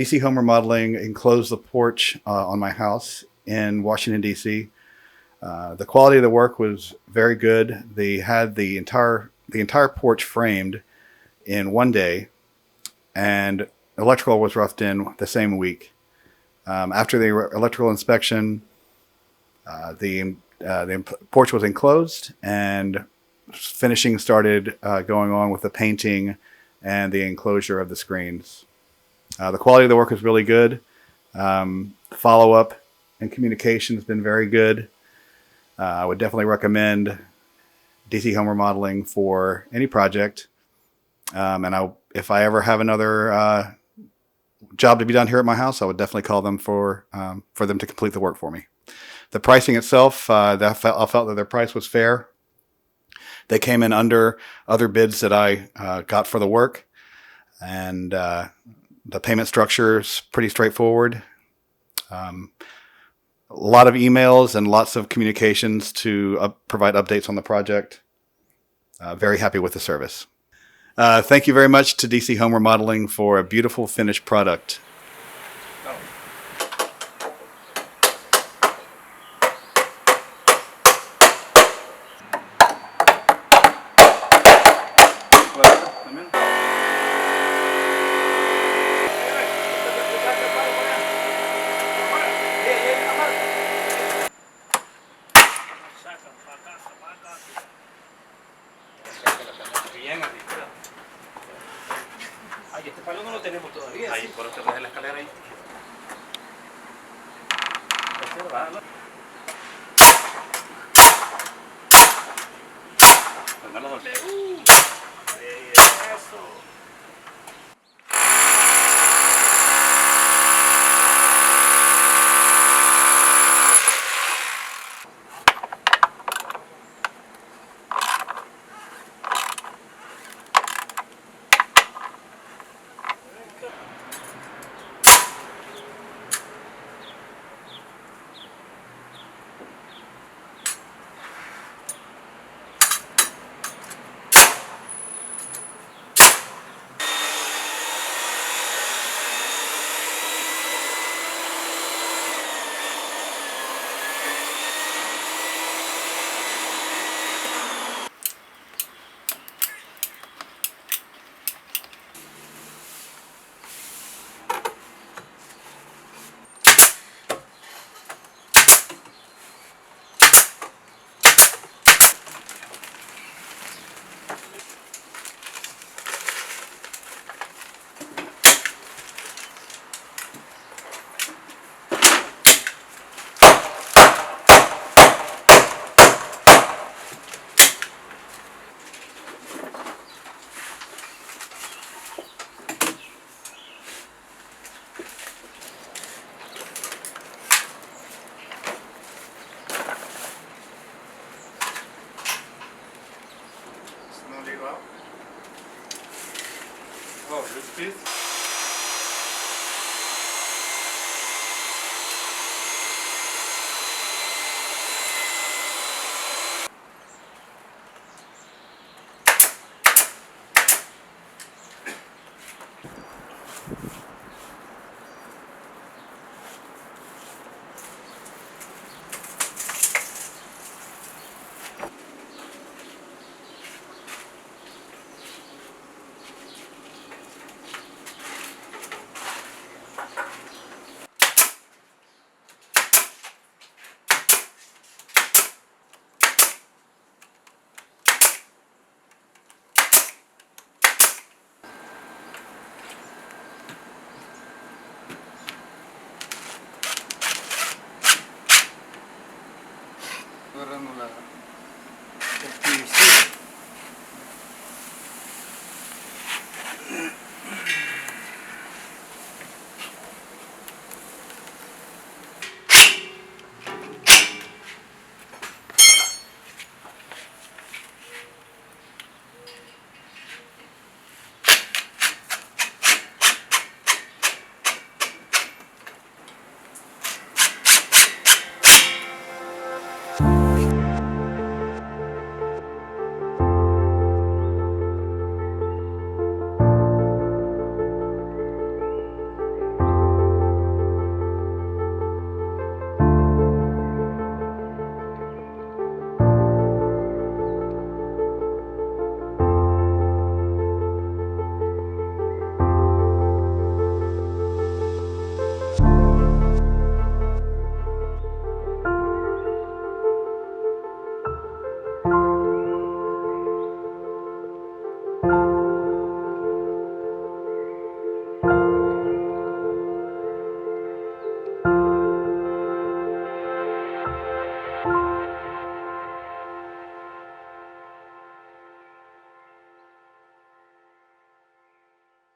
DC Home Remodeling enclosed the porch on my house in Washington, D.C. The quality of the work was very good. They had the entire porch framed in one day, and electrical was roughed in the same week. After the electrical inspection, the porch was enclosed, and finishing started going on with the painting and the enclosure of the screens. The quality of the work is really good. Follow-up and communication has been very good. I would definitely recommend DC Home Remodeling for any project. If I ever have another job to be done here at my house, I would definitely call them for them to complete the work for me. The pricing itself, I felt that their price was fair. They came in under other bids that I got for the work, and the payment structure is pretty straightforward. A lot of emails and lots of communications to provide updates on the project. Very happy with the service. Thank you very much to DC Home Remodeling for a beautiful finished product. Ay, este palo no lo tenemos todavía. Ahí, por eso te la escalera ahí. Eso. Oh, this piece?